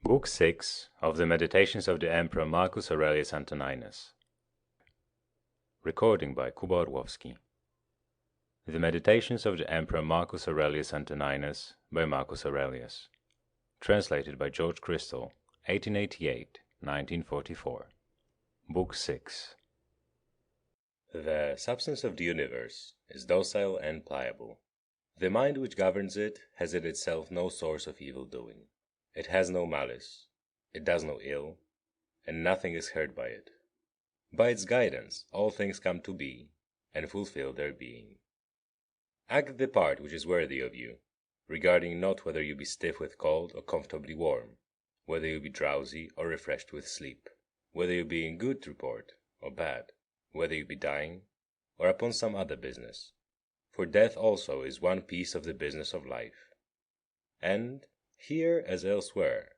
Book 6 of the Meditations of the Emperor Marcus Aurelius Antoninus. Recording by Kuba Orłowski. The Meditations of the Emperor Marcus Aurelius Antoninus by Marcus Aurelius. Translated by George Chrystal, 1888-1944. Book 6. The substance of the universe is docile and pliable. The mind which governs it has in itself no source of evil doing. It has no malice, it does no ill, and nothing is hurt by it. By its guidance all things come to be, and fulfill their being. Act the part which is worthy of you, regarding not whether you be stiff with cold or comfortably warm, whether you be drowsy or refreshed with sleep, whether you be in good report or bad, whether you be dying or upon some other business. For death also is one piece of the business of life. And here as elsewhere,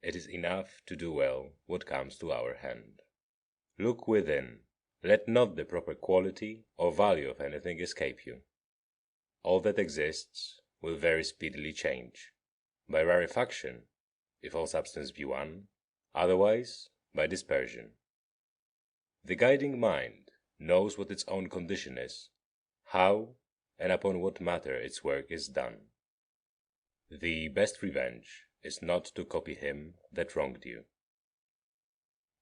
it is enough to do well what comes to our hand. Look within, let not the proper quality or value of anything escape you. All that exists will very speedily change, by rarefaction, if all substance be one, otherwise by dispersion. The guiding mind knows what its own condition is, how and upon what matter its work is done. The best revenge is not to copy him that wronged you.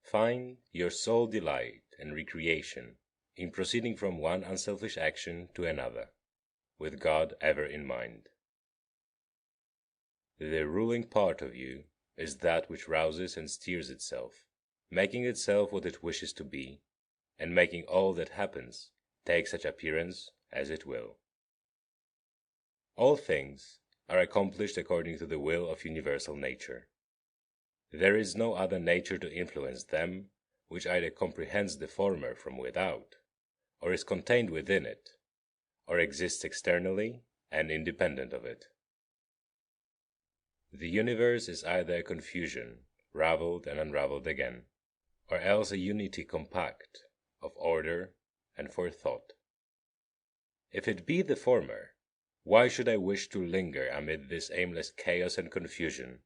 Find your sole delight and recreation in proceeding from one unselfish action to another, with God ever in mind. The ruling part of you is that which rouses and steers itself, making itself what it wishes to be, and making all that happens take such appearance as it will. All things are accomplished according to the will of universal nature. There is no other nature to influence them which either comprehends the former from without, or is contained within it, or exists externally and independent of it. The universe is either a confusion, ravelled and unravelled again, or else a unity compact, of order and forethought. If it be the former, why should I wish to linger amid this aimless chaos and confusion,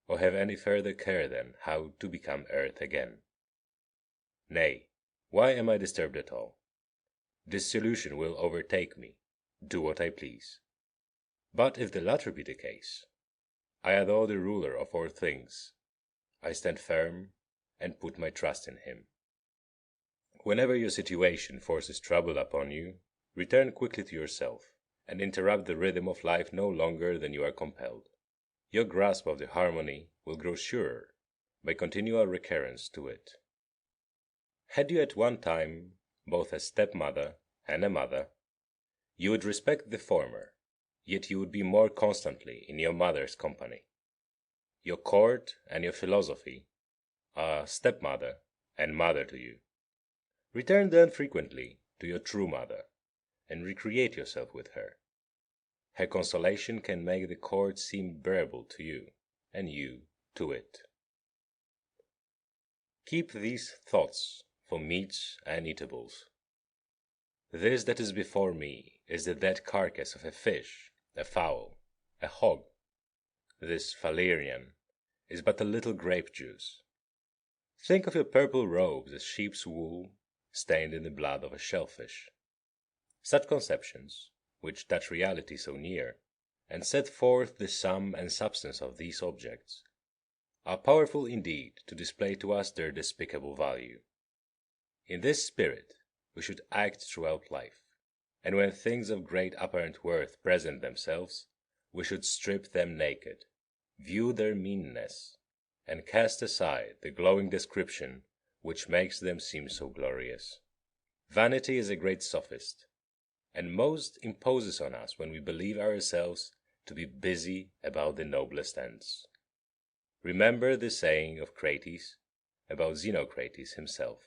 or have any further care than how to become earth again? Nay, why am I disturbed at all? Dissolution will overtake me, do what I please. But if the latter be the case, I adore the ruler of all things. I stand firm and put my trust in him. Whenever your situation forces trouble upon you, return quickly to yourself, and interrupt the rhythm of life no longer than you are compelled. Your grasp of the harmony will grow surer by continual recurrence to it. Had you at one time both a stepmother and a mother, you would respect the former, yet you would be more constantly in your mother's company. Your court and your philosophy are stepmother and mother to you. Return then frequently to your true mother, and recreate yourself with her. Her consolation can make the court seem bearable to you, and you to it. Keep these thoughts for meats and eatables. This that is before me is the dead carcass of a fish, a fowl, a hog. This Valerian is but a little grape juice. Think of your purple robes as sheep's wool stained in the blood of a shellfish. Such conceptions, which touch reality so near, and set forth the sum and substance of these objects, are powerful indeed to display to us their despicable value. In this spirit we should act throughout life, and when things of great apparent worth present themselves, we should strip them naked, view their meanness, and cast aside the glowing description which makes them seem so glorious. Vanity is a great sophist, and most imposes on us when we believe ourselves to be busy about the noblest ends. Remember the saying of Crates about Xenocrates himself.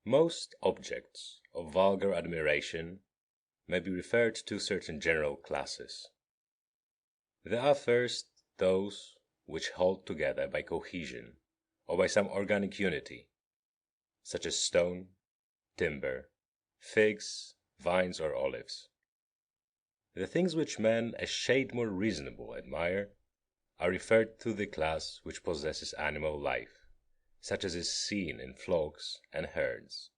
Most objects of vulgar admiration may be referred to certain general classes. There are first those which hold together by cohesion or by some organic unity, such as stone, timber, figs, vines, or olives. The things which men a shade more reasonable admire are referred to the class which possesses animal life, such as is seen in flocks and herds.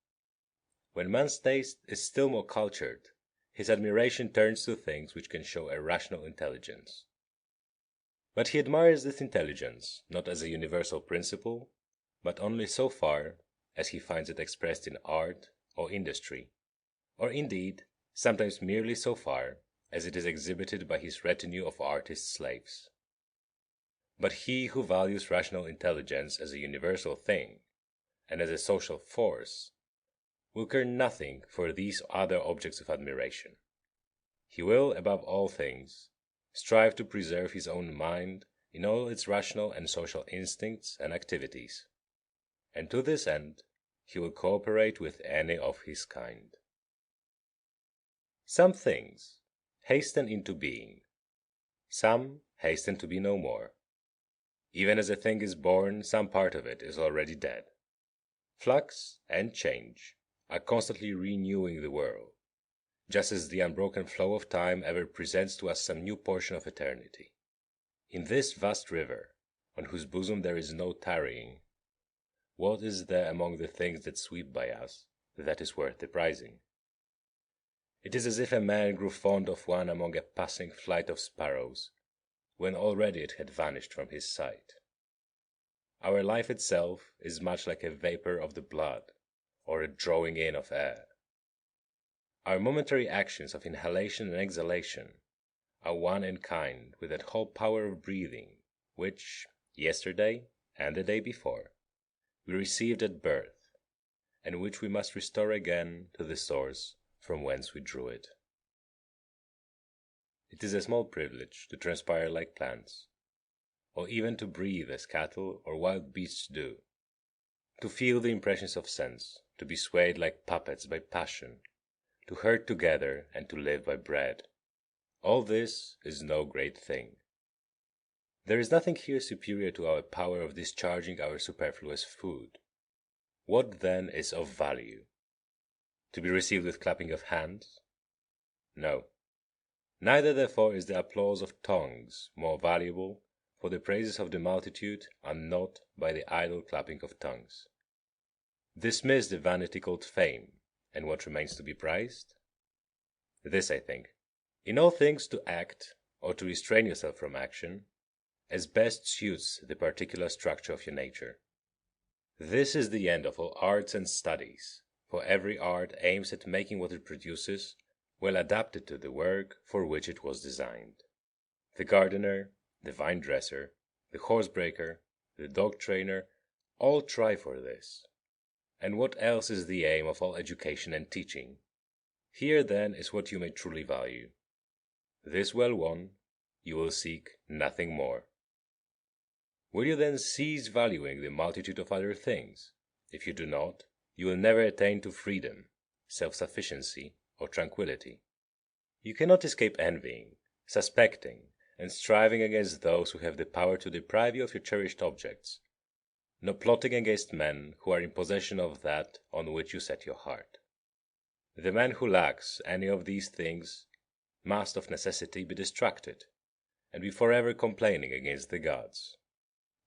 When man's taste is still more cultured, his admiration turns to things which can show a rational intelligence. But he admires this intelligence not as a universal principle, but only so far as he finds it expressed in art or industry, or indeed sometimes merely so far as it is exhibited by his retinue of artist slaves. But he who values rational intelligence as a universal thing, and as a social force, will care nothing for these other objects of admiration. He will, above all things, strive to preserve his own mind in all its rational and social instincts and activities, and to this end he will cooperate with any of his kind. Some things hasten into being, some hasten to be no more. Even as a thing is born, some part of it is already dead. Flux and change are constantly renewing the world, just as the unbroken flow of time ever presents to us some new portion of eternity. In this vast river, on whose bosom there is no tarrying, what is there among the things that sweep by us that is worth the prizing? It is as if a man grew fond of one among a passing flight of sparrows, when already it had vanished from his sight. Our life itself is much like a vapor of the blood, or a drawing in of air. Our momentary actions of inhalation and exhalation are one in kind with that whole power of breathing which, yesterday and the day before, we received at birth, and which we must restore again to the source from whence we drew it. It is a small privilege to transpire like plants, or even to breathe as cattle or wild beasts do, to feel the impressions of sense, to be swayed like puppets by passion, to herd together and to live by bread. All this is no great thing. There is nothing here superior to our power of discharging our superfluous food. What then is of value? To be received with clapping of hands? No. Neither therefore is the applause of tongues more valuable, for the praises of the multitude are not by the idle clapping of tongues. Dismiss the vanity called fame, and what remains to be prized? This I think: in all things to act, or to restrain yourself from action, as best suits the particular structure of your nature. This is the end of all arts and studies, for every art aims at making what it produces well adapted to the work for which it was designed. The gardener, the vine dresser, the horsebreaker, the dog trainer, all try for this. And what else is the aim of all education and teaching? Here then is what you may truly value. This well won, you will seek nothing more. Will you then cease valuing the multitude of other things? If you do not, you will never attain to freedom, self-sufficiency, or tranquillity. You cannot escape envying, suspecting, and striving against those who have the power to deprive you of your cherished objects, nor plotting against men who are in possession of that on which you set your heart. The man who lacks any of these things must of necessity be distracted, and be forever complaining against the gods.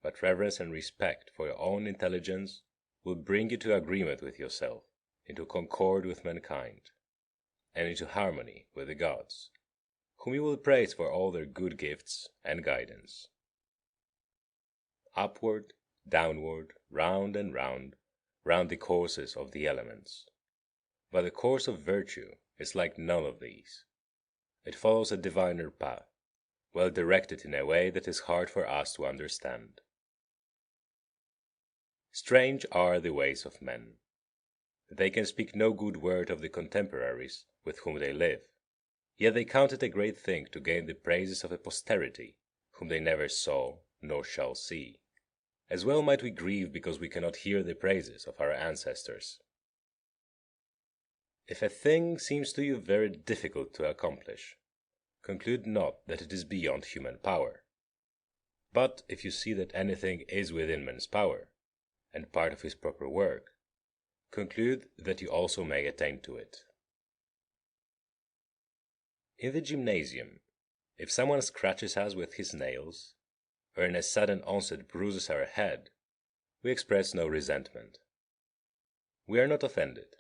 But reverence and respect for your own intelligence will bring you to agreement with yourself, into concord with mankind, and into harmony with the gods, whom you will praise for all their good gifts and guidance. Upward, downward, round and round the courses of the elements. But the course of virtue is like none of these. It follows a diviner path, well directed in a way that is hard for us to understand. Strange are the ways of men. They can speak no good word of the contemporaries with whom they live, yet they count it a great thing to gain the praises of a posterity whom they never saw nor shall see. As well might we grieve because we cannot hear the praises of our ancestors. If a thing seems to you very difficult to accomplish, conclude not that it is beyond human power. But if you see that anything is within man's power, and part of his proper work, conclude that you also may attain to it. In the gymnasium, if someone scratches us with his nails, when a sudden onset bruises our head, we express no resentment. We are not offended,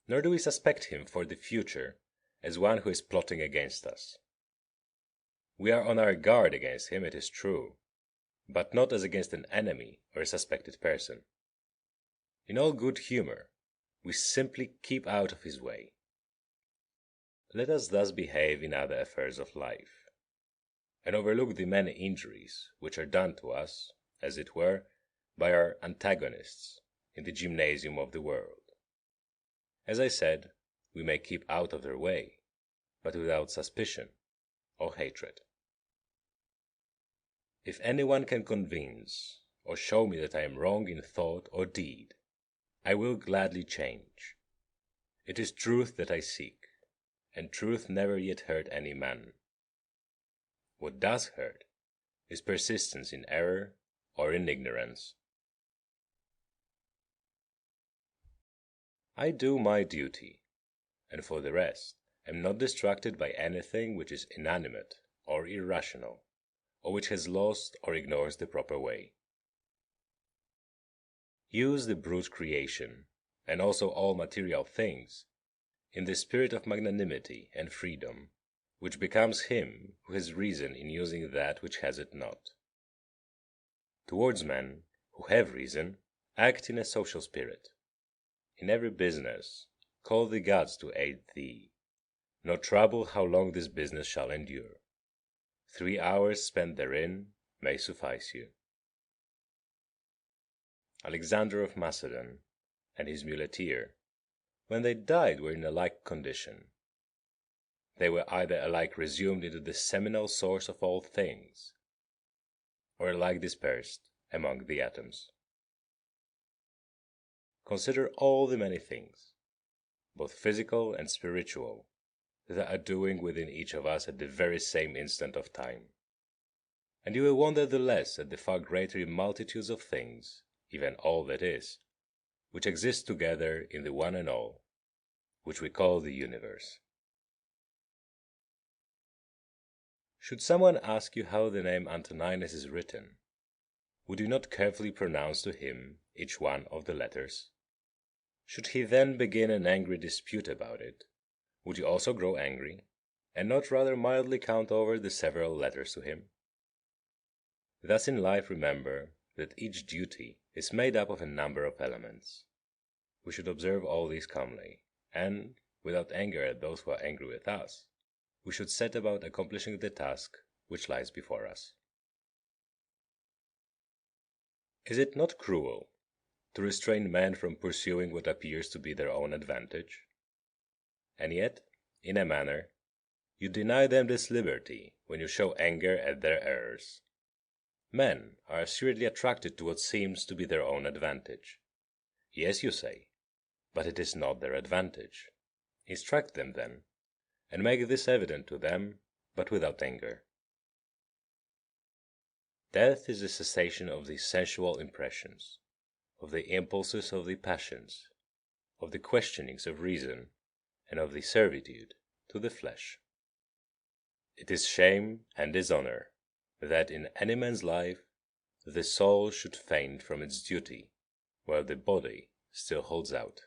nor do we suspect him for the future as one who is plotting against us. We are on our guard against him, it is true, but not as against an enemy or a suspected person. In all good humor, we simply keep out of his way. Let us thus behave in other affairs of life, and overlook the many injuries which are done to us, as it were, by our antagonists in the gymnasium of the world. As I said, we may keep out of their way, but without suspicion or hatred. If anyone can convince or show me that I am wrong in thought or deed, I will gladly change. It is truth that I seek, and truth never yet hurt any man. What does hurt is persistence in error or in ignorance. I do my duty, and for the rest am not distracted by anything which is inanimate or irrational, or which has lost or ignores the proper way. Use the brute creation, and also all material things, in the spirit of magnanimity and freedom, which becomes him who has reason in using that which has it not. Towards men who have reason, act in a social spirit. In every business, call the gods to aid thee, nor trouble how long this business shall endure. 3 hours spent therein may suffice you. Alexander of Macedon and his muleteer, when they died, were in a like condition. They were either alike resumed into the seminal source of all things, or alike dispersed among the atoms. Consider all the many things, both physical and spiritual, that are doing within each of us at the very same instant of time, and you will wonder the less at the far greater multitudes of things, even all that is, which exist together in the one and all, which we call the universe. Should someone ask you how the name Antoninus is written, would you not carefully pronounce to him each one of the letters? Should he then begin an angry dispute about it, would you also grow angry, and not rather mildly count over the several letters to him? Thus in life remember that each duty is made up of a number of elements. We should observe all these calmly, and, without anger at those who are angry with us, we should set about accomplishing the task which lies before us. Is it not cruel to restrain men from pursuing what appears to be their own advantage? And yet, in a manner, you deny them this liberty when you show anger at their errors. Men are assuredly attracted to what seems to be their own advantage. Yes, you say, but it is not their advantage. Instruct them, then, and make this evident to them, but without anger. Death is the cessation of the sensual impressions, of the impulses of the passions, of the questionings of reason, and of the servitude to the flesh. It is shame and dishonor that in any man's life the soul should faint from its duty while the body still holds out.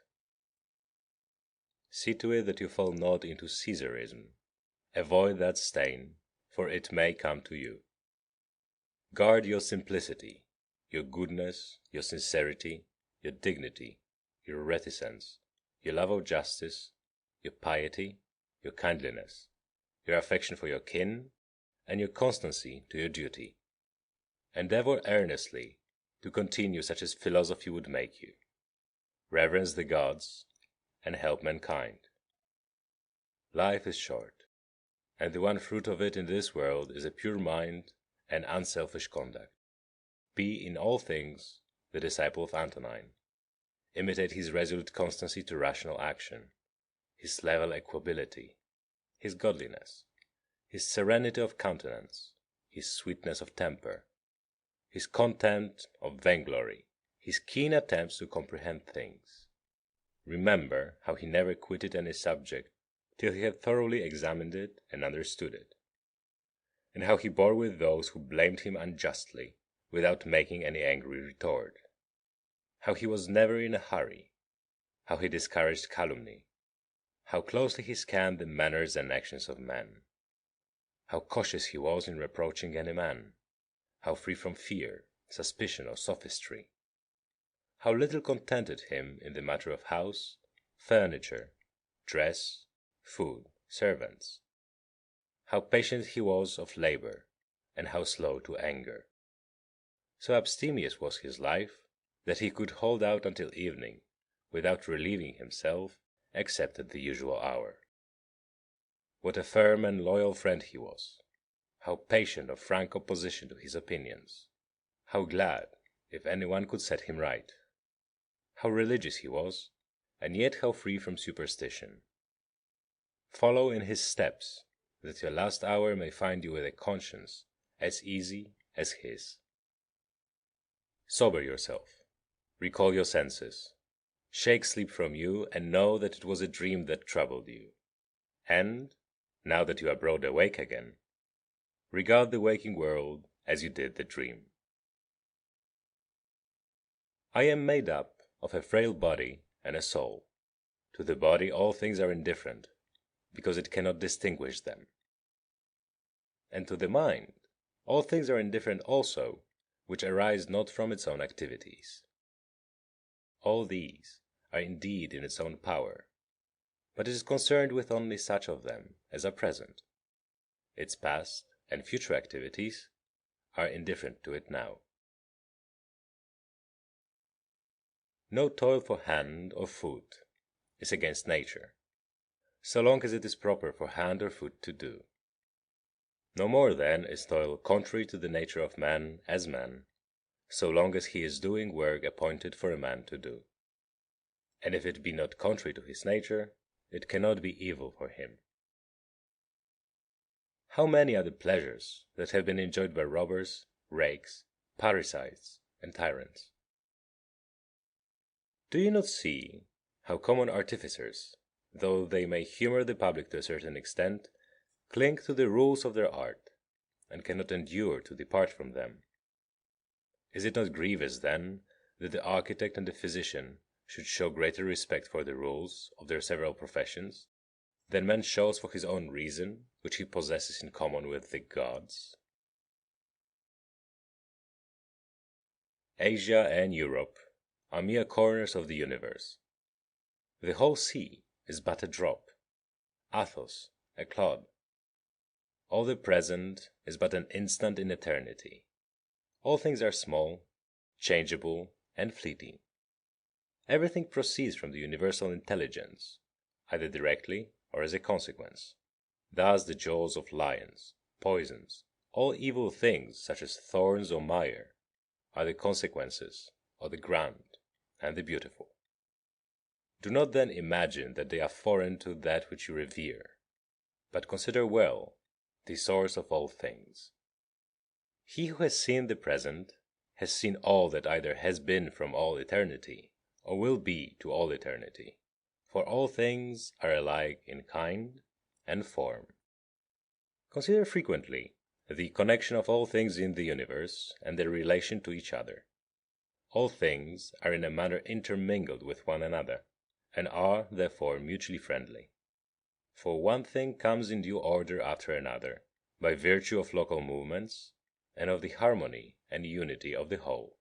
See to it that you fall not into Caesarism. Avoid that stain, for it may come to you. Guard your simplicity, your goodness, your sincerity, your dignity, your reticence, your love of justice, your piety, your kindliness, your affection for your kin, and your constancy to your duty. Endeavor earnestly to continue such as philosophy would make you. Reverence the gods, and help mankind. Life is short, and the one fruit of it in this world is a pure mind and unselfish conduct. Be in all things the disciple of Antonine. Imitate his resolute constancy to rational action, his level equability, his godliness, his serenity of countenance, his sweetness of temper, his contempt of vainglory, his keen attempts to comprehend things. Remember how he never quitted any subject till he had thoroughly examined it and understood it, and how he bore with those who blamed him unjustly without making any angry retort, how he was never in a hurry, how he discouraged calumny, how closely he scanned the manners and actions of men, how cautious he was in reproaching any man, how free from fear, suspicion, or sophistry, how little contented him in the matter of house, furniture, dress, food, servants, how patient he was of labor, and how slow to anger. So abstemious was his life that he could hold out until evening without relieving himself except at the usual hour. What a firm and loyal friend he was! How patient of frank opposition to his opinions! How glad if anyone could set him right! How religious he was, and yet how free from superstition! Follow in his steps, that your last hour may find you with a conscience as easy as his. Sober yourself, recall your senses, shake sleep from you, and know that it was a dream that troubled you. And, now that you are broad awake again, regard the waking world as you did the dream. I am made up of a frail body and a soul. To the body all things are indifferent, because it cannot distinguish them. And to the mind all things are indifferent also, which arise not from its own activities. All these are indeed in its own power, but it is concerned with only such of them as are present. Its past and future activities are indifferent to it now. No toil for hand or foot is against nature, so long as it is proper for hand or foot to do. No more, then, is toil contrary to the nature of man as man, so long as he is doing work appointed for a man to do. And if it be not contrary to his nature, it cannot be evil for him. How many are the pleasures that have been enjoyed by robbers, rakes, parricides, and tyrants? Do you not see how common artificers, though they may humor the public to a certain extent, cling to the rules of their art, and cannot endure to depart from them? Is it not grievous, then, that the architect and the physician should show greater respect for the rules of their several professions than man shows for his own reason, which he possesses in common with the gods? Asia and Europe are mere corners of the universe. The whole sea is but a drop, Athos a clod. All the present is but an instant in eternity. All things are small, changeable, and fleeting. Everything proceeds from the universal intelligence, either directly or as a consequence. Thus the jaws of lions, poisons, all evil things such as thorns or mire, are the consequences of the grand and the beautiful. Do not then imagine that they are foreign to that which you revere, but consider well the source of all things. He who has seen the present has seen all that either has been from all eternity, or will be to all eternity, for all things are alike in kind and form. Consider frequently the connection of all things in the universe and their relation to each other. All things are in a manner intermingled with one another, and are, therefore, mutually friendly. For one thing comes in due order after another, by virtue of local movements, and of the harmony and unity of the whole.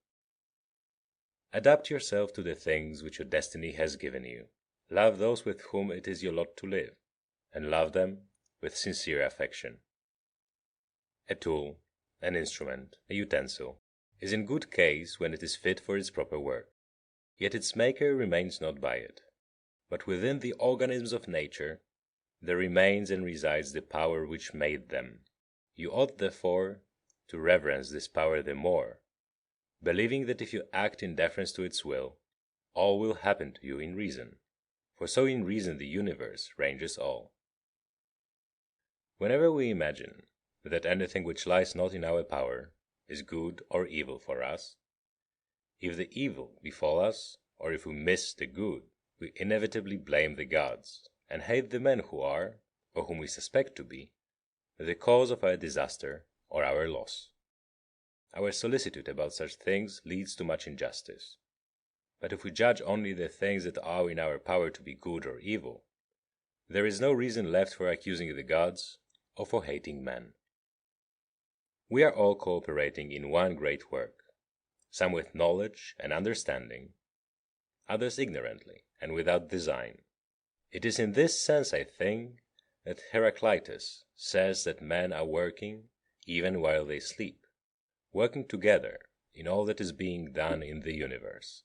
Adapt yourself to the things which your destiny has given you. Love those with whom it is your lot to live, and love them with sincere affection. A tool, an instrument, a utensil, is in good case when it is fit for its proper work, yet its maker remains not by it. But within the organisms of nature there remains and resides the power which made them. You ought, therefore, to reverence this power the more, believing that if you act in deference to its will, all will happen to you in reason, for so in reason the universe ranges all. Whenever we imagine that anything which lies not in our power is good or evil for us, if the evil befall us, or if we miss the good, we inevitably blame the gods, and hate the men who are, or whom we suspect to be, the cause of our disaster or our loss. Our solicitude about such things leads to much injustice. But if we judge only the things that are in our power to be good or evil, there is no reason left for accusing the gods or for hating men. We are all cooperating in one great work, some with knowledge and understanding, others ignorantly and without design. It is in this sense, I think, that Heraclitus says that men are working even while they sleep, working together in all that is being done in the universe.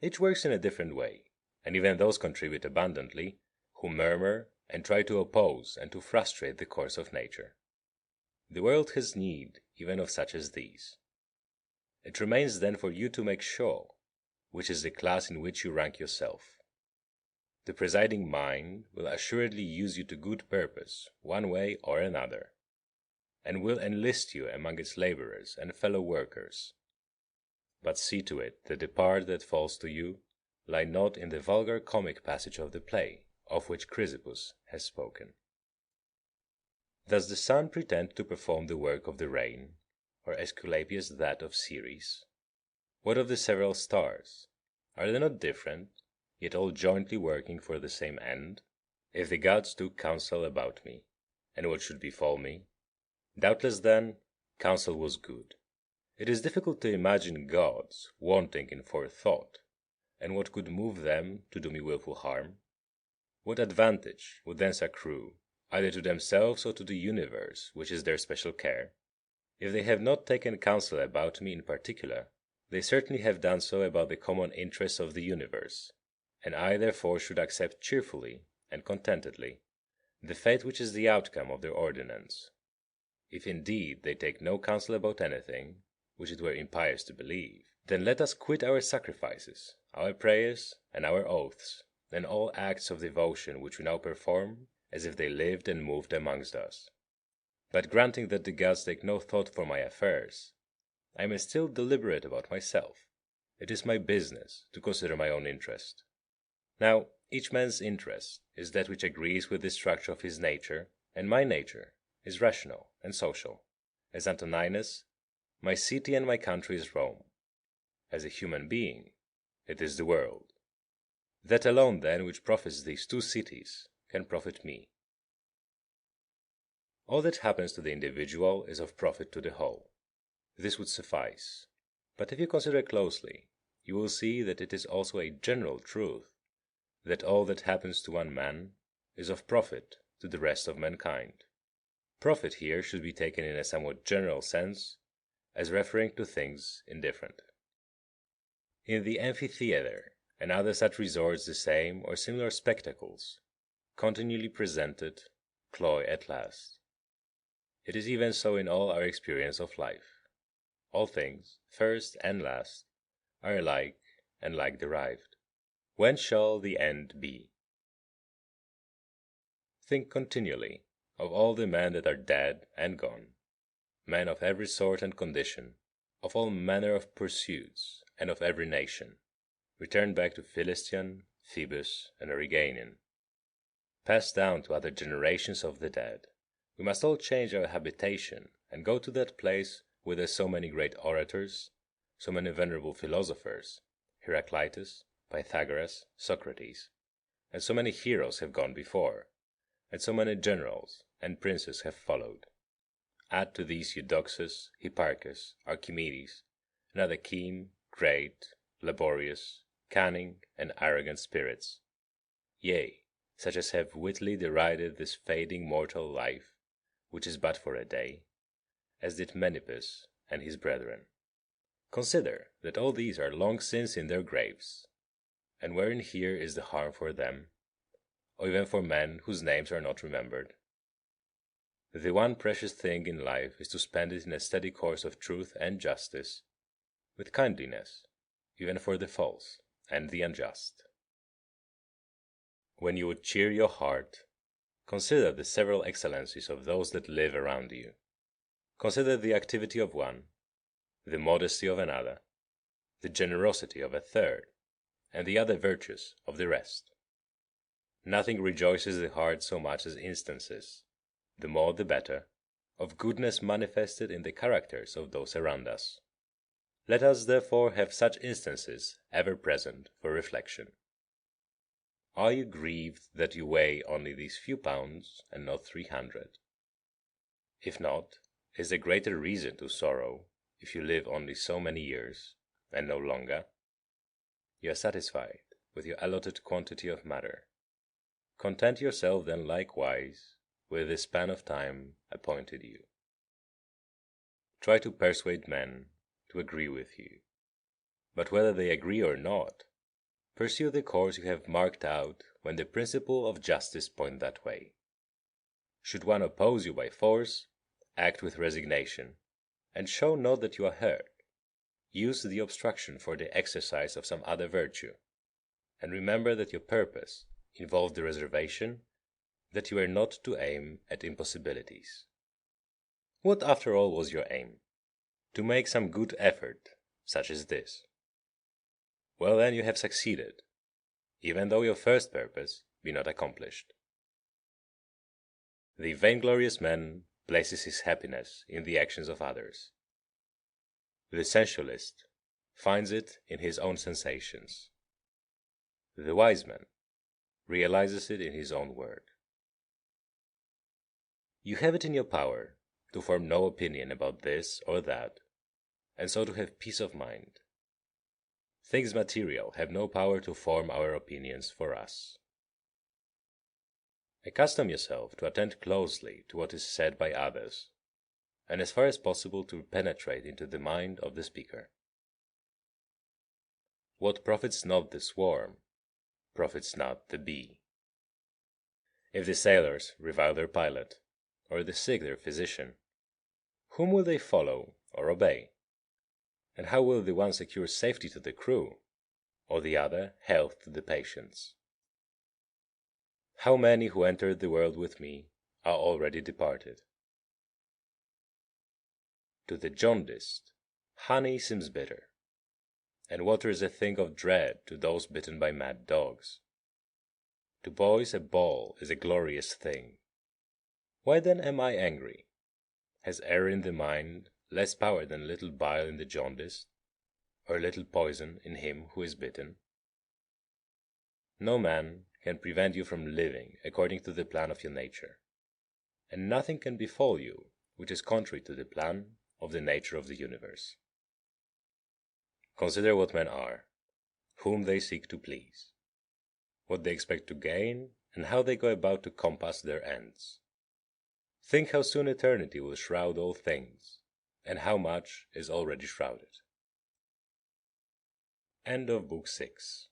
Each works in a different way, and even those contribute abundantly who murmur and try to oppose and to frustrate the course of nature. The world has need even of such as these. It remains then for you to make sure which is the class in which you rank yourself. The presiding mind will assuredly use you to good purpose one way or another, and will enlist you among its laborers and fellow workers. But see to it that the part that falls to you lie not in the vulgar comic passage of the play of which Chrysippus has spoken. Does the sun pretend to perform the work of the rain, or Aesculapius that of Ceres? What of the several stars? Are they not different, yet all jointly working for the same end? If the gods took counsel about me, and what should befall me, doubtless then counsel was good. It is difficult to imagine gods wanting in forethought, and what could move them to do me wilful harm? What advantage would thence accrue, either to themselves or to the universe, which is their special care? If they have not taken counsel about me in particular, they certainly have done so about the common interests of the universe, and I therefore should accept cheerfully and contentedly the fate which is the outcome of their ordinance. If indeed they take no counsel about anything, which it were impious to believe, then let us quit our sacrifices, our prayers, and our oaths, and all acts of devotion which we now perform as if they lived and moved amongst us. But granting that the gods take no thought for my affairs, I may still deliberate about myself. It is my business to consider my own interest. Now, each man's interest is that which agrees with the structure of his nature, and my nature is rational and social. As Antoninus, my city and my country is Rome. As a human being, it is the world. That alone, then, which profits these two cities can profit me. All that happens to the individual is of profit to the whole. This would suffice. But if you consider closely, you will see that it is also a general truth that all that happens to one man is of profit to the rest of mankind. Profit here should be taken in a somewhat general sense, as referring to things indifferent. In the amphitheatre and other such resorts the same or similar spectacles, continually presented, cloy at last. It is even so in all our experience of life. All things, first and last, are alike and like derived. When shall the end be? Think continually of all the men that are dead and gone, men of every sort and condition, of all manner of pursuits, and of every nation, returned back to Philistine, Phoebus, and Origanian, passed down to other generations of the dead. We must all change our habitation, and go to that place whither so many great orators, so many venerable philosophers, Heraclitus, Pythagoras, Socrates, and so many heroes have gone before, and so many generals and princes have followed. Add to these Eudoxus, Hipparchus, Archimedes, and other keen, great, laborious, cunning, and arrogant spirits, yea, such as have wittily derided this fading mortal life, which is but for a day, as did Menippus and his brethren. Consider that all these are long since in their graves, and wherein here is the harm for them, or even for men whose names are not remembered? The one precious thing in life is to spend it in a steady course of truth and justice, with kindliness, even for the false and the unjust. When you would cheer your heart, consider the several excellencies of those that live around you. Consider the activity of one, the modesty of another, the generosity of a third, and the other virtues of the rest. Nothing rejoices the heart so much as instances, the more the better, of goodness manifested in the characters of those around us. Let us therefore have such instances ever present for reflection. Are you grieved that you weigh only these few pounds and not 300? If not, is there greater reason to sorrow if you live only so many years, and no longer? You are satisfied with your allotted quantity of matter. Content yourself then likewise with the span of time appointed you. Try to persuade men to agree with you, but whether they agree or not, pursue the course you have marked out when the principle of justice point that way. Should one oppose you by force, act with resignation, and show not that you are hurt. Use the obstruction for the exercise of some other virtue, and remember that your purpose involved the reservation that you were not to aim at impossibilities. What after all was your aim? To make some good effort, such as this. Well then, you have succeeded, even though your first purpose be not accomplished. The vainglorious man places his happiness in the actions of others. The sensualist finds it in his own sensations. The wise man realizes it in his own work. You have it in your power to form no opinion about this or that, and so to have peace of mind. Things material have no power to form our opinions for us. Accustom yourself to attend closely to what is said by others, and as far as possible to penetrate into the mind of the speaker. What profits not the swarm, profits not the bee. If the sailors revile their pilot, or the sick their physician, whom will they follow or obey? And how will the one secure safety to the crew, or the other health to the patients? How many who entered the world with me are already departed? To the jaundiced, honey seems bitter, and water is a thing of dread to those bitten by mad dogs. To boys a ball is a glorious thing. Why then am I angry? Has error in the mind less power than little bile in the jaundiced, or little poison in him who is bitten? No man can prevent you from living according to the plan of your nature, and nothing can befall you which is contrary to the plan of the nature of the universe. Consider what men are, whom they seek to please, what they expect to gain, and how they go about to compass their ends. Think how soon eternity will shroud all things, and how much is already shrouded. End of Book 6.